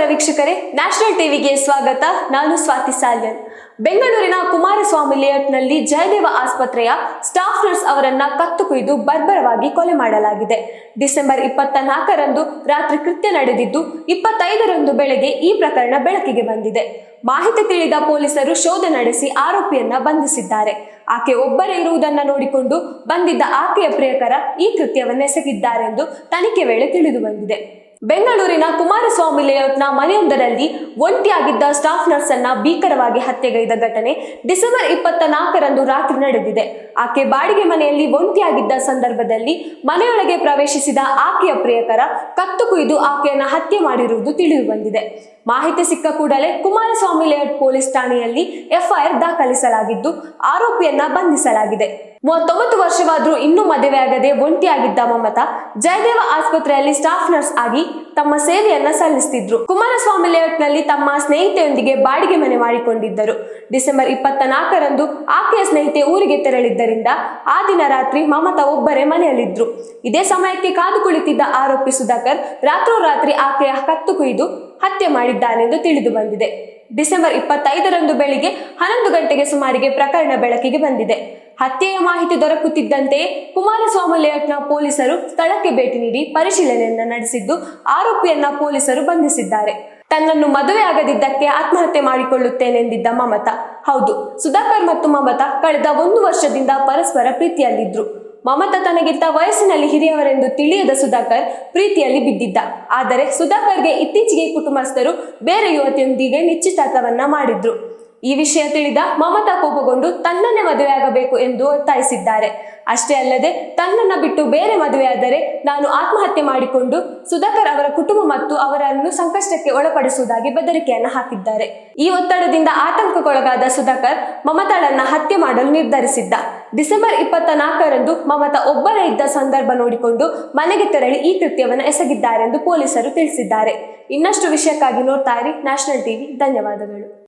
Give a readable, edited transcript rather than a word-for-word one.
ವೀಕ್ಷಕರೇ, ನ್ಯಾಷನಲ್ ಟಿವಿಗೆ ಸ್ವಾಗತ. ನಾನು ಸ್ವಾತಿ ಸಾಲ್ಯನ್. ಬೆಂಗಳೂರಿನ ಕುಮಾರಸ್ವಾಮಿ ಲೇಔಟ್ನಲ್ಲಿ ಜಯದೇವ ಆಸ್ಪತ್ರೆಯ ಸ್ಟಾಫ್ ನರ್ಸ್ ಅವರನ್ನ ಕತ್ತು ಕುಯ್ದು ಬರ್ಬರವಾಗಿ ಕೊಲೆ ಮಾಡಲಾಗಿದೆ. ಡಿಸೆಂಬರ್ 24ರಂದು ರಾತ್ರಿ ಕೃತ್ಯ ನಡೆದಿದ್ದು 25ರಂದು ಬೆಳಗ್ಗೆ ಈ ಪ್ರಕರಣ ಬೆಳಕಿಗೆ ಬಂದಿದೆ. ಮಾಹಿತಿ ತಿಳಿದ ಪೊಲೀಸರು ಶೋಧ ನಡೆಸಿ ಆರೋಪಿಯನ್ನ ಬಂಧಿಸಿದ್ದಾರೆ. ಆಕೆ ಒಬ್ಬರೇ ಇರುವುದನ್ನು ನೋಡಿಕೊಂಡು ಬಂದಿದ್ದ ಆಕೆಯ ಪ್ರಿಯಕರ ಈ ಕೃತ್ಯವನ್ನೆಸಗಿದ್ದಾರೆಂದು ತನಿಖೆ ವೇಳೆ ತಿಳಿದು ಬಂದಿದೆ. ಬೆಂಗಳೂರಿನ ಕುಮಾರಸ್ವಾಮಿ ಲೇಔಟ್ನ ಮನೆಯೊಂದರಲ್ಲಿ ಒಂಟಿಯಾಗಿದ್ದ ಸ್ಟಾಫ್ ನರ್ಸ್ ಅನ್ನ ಭೀಕರವಾಗಿ ಹತ್ಯೆಗೈದ ಘಟನೆ ಡಿಸೆಂಬರ್ 24ರಂದು ರಾತ್ರಿ ನಡೆದಿದೆ. ಆಕೆ ಬಾಡಿಗೆ ಮನೆಯಲ್ಲಿ ಒಂಟಿಯಾಗಿದ್ದ ಸಂದರ್ಭದಲ್ಲಿ ಮನೆಯೊಳಗೆ ಪ್ರವೇಶಿಸಿದ ಆಕೆಯ ಪ್ರಿಯಕರ ಕತ್ತು ಕುಯ್ದು ಆಕೆಯನ್ನ ಹತ್ಯೆ ಮಾಡಿರುವುದು ತಿಳಿದು ಬಂದಿದೆ. ಮಾಹಿತಿ ಸಿಕ್ಕ ಕೂಡಲೇ ಕುಮಾರಸ್ವಾಮಿ ಲೇಔಟ್ ಪೊಲೀಸ್ ಠಾಣೆಯಲ್ಲಿ ಎಫ್ಐಆರ್ ದಾಖಲಿಸಲಾಗಿದ್ದು ಆರೋಪಿಯನ್ನ ಬಂಧಿಸಲಾಗಿದೆ. 39 ವರ್ಷವಾದ್ರೂ ಇನ್ನೂ ಮದುವೆಯಾಗದೆ ಒಂಟಿಯಾಗಿದ್ದ ಮಮತಾ ಜಯದೇವ ಆಸ್ಪತ್ರೆಯಲ್ಲಿ ಸ್ಟಾಫ್ ನರ್ಸ್ ಆಗಿ ತಮ್ಮ ಸೇವೆಯನ್ನ ಸಲ್ಲಿಸುತ್ತಿದ್ರು. ಕುಮಾರಸ್ವಾಮಿ ಲೇಔಟ್ನಲ್ಲಿ ತಮ್ಮ ಸ್ನೇಹಿತೆಯೊಂದಿಗೆ ಬಾಡಿಗೆ ಮನೆ ಮಾಡಿಕೊಂಡಿದ್ದರು. ಡಿಸೆಂಬರ್ 24ರಂದು ಆಕೆಯ ಸ್ನೇಹಿತೆ ಊರಿಗೆ ತೆರಳಿದ್ದರಿಂದ ಆ ದಿನ ರಾತ್ರಿ ಮಮತಾ ಒಬ್ಬರೇ ಮನೆಯಲ್ಲಿದ್ರು. ಇದೇ ಸಮಯಕ್ಕೆ ಕಾದು ಕುಳಿತಿದ್ದ ಆರೋಪಿ ಸುಧಾಕರ್ ರಾತ್ರೋರಾತ್ರಿ ಆಕೆಯ ಕತ್ತು ಕುಯ್ದು ಹತ್ಯೆ ಮಾಡಿದ್ದಾನೆಂದು ತಿಳಿದು ಬಂದಿದೆ. ಡಿಸೆಂಬರ್ 25ರಂದು ಬೆಳಿಗ್ಗೆ 11 ಗಂಟೆಗೆ ಸುಮಾರಿಗೆ ಪ್ರಕರಣ ಬೆಳಕಿಗೆ ಬಂದಿದೆ. ಹತ್ಯೆಯ ಮಾಹಿತಿ ದೊರಕುತ್ತಿದ್ದಂತೆಯೇ ಕುಮಾರಸ್ವಾಮಿ ಲೇಔಟ್ನ ಪೊಲೀಸರು ಸ್ಥಳಕ್ಕೆ ಭೇಟಿ ನೀಡಿ ಪರಿಶೀಲನೆಯನ್ನ ನಡೆಸಿದ್ದು ಆರೋಪಿಯನ್ನ ಪೊಲೀಸರು ಬಂಧಿಸಿದ್ದಾರೆ. ತನ್ನನ್ನು ಮದುವೆಯಾಗದಿದ್ದಕ್ಕೆ ಆತ್ಮಹತ್ಯೆ ಮಾಡಿಕೊಳ್ಳುತ್ತೇನೆಂದಿದ್ದ ಮಮತಾ, ಹೌದು, ಸುಧಾಕರ್ ಮತ್ತು ಮಮತಾ ಕಳೆದ 1 ವರ್ಷದಿಂದ ಪರಸ್ಪರ ಪ್ರೀತಿಯಲ್ಲಿದ್ರು. ಮಮತಾ ತನಗಿಂತ ವಯಸ್ಸಿನಲ್ಲಿ ಹಿರಿಯವರೆಂದು ತಿಳಿಯದ ಸುಧಾಕರ್ ಪ್ರೀತಿಯಲ್ಲಿ ಬಿದ್ದಿದ್ದ. ಆದರೆ ಸುಧಾಕರ್ಗೆ ಇತ್ತೀಚೆಗೆ ಕುಟುಂಬಸ್ಥರು ಬೇರೆ ಯುವತಿಯೊಂದಿಗೆ ನಿಶ್ಚಿತಾರ್ಥವನ್ನ ಮಾಡಿದ್ರು. ಈ ವಿಷಯ ತಿಳಿದ ಮಮತಾ ಕೋಪಗೊಂಡು ತನ್ನನ್ನೇ ಮದುವೆಯಾಗಬೇಕು ಎಂದು ಒತ್ತಾಯಿಸಿದ್ದಾರೆ. ಅಷ್ಟೇ ಅಲ್ಲದೆ ತನ್ನನ್ನ ಬಿಟ್ಟು ಬೇರೆ ಮದುವೆಯಾದರೆ ನಾನು ಆತ್ಮಹತ್ಯೆ ಮಾಡಿಕೊಂಡು ಸುಧಾಕರ್ ಅವರ ಕುಟುಂಬ ಮತ್ತು ಅವರನ್ನು ಸಂಕಷ್ಟಕ್ಕೆ ಒಳಪಡಿಸುವುದಾಗಿ ಬೆದರಿಕೆಯನ್ನ ಹಾಕಿದ್ದಾರೆ. ಈ ಒತ್ತಡದಿಂದ ಆತಂಕಕ್ಕೊಳಗಾದ ಸುಧಾಕರ್ ಮಮತಾಳನ್ನ ಹತ್ಯೆ ಮಾಡಲು ನಿರ್ಧರಿಸಿದ್ದ. ಡಿಸೆಂಬರ್ 24ರಂದು ಮಮತಾ ಒಬ್ಬರೇ ಇದ್ದ ಸಂದರ್ಭ ನೋಡಿಕೊಂಡು ಮನೆಗೆ ತೆರಳಿ ಈ ಕೃತ್ಯವನ್ನು ಎಸಗಿದ್ದಾರೆಂದು ಪೊಲೀಸರು ತಿಳಿಸಿದ್ದಾರೆ. ಇನ್ನಷ್ಟು ವಿಷಯಕ್ಕಾಗಿ ನೋಡ್ತಾ ಇರಿ ನ್ಯಾಷನಲ್ ಟಿವಿ. ಧನ್ಯವಾದಗಳು.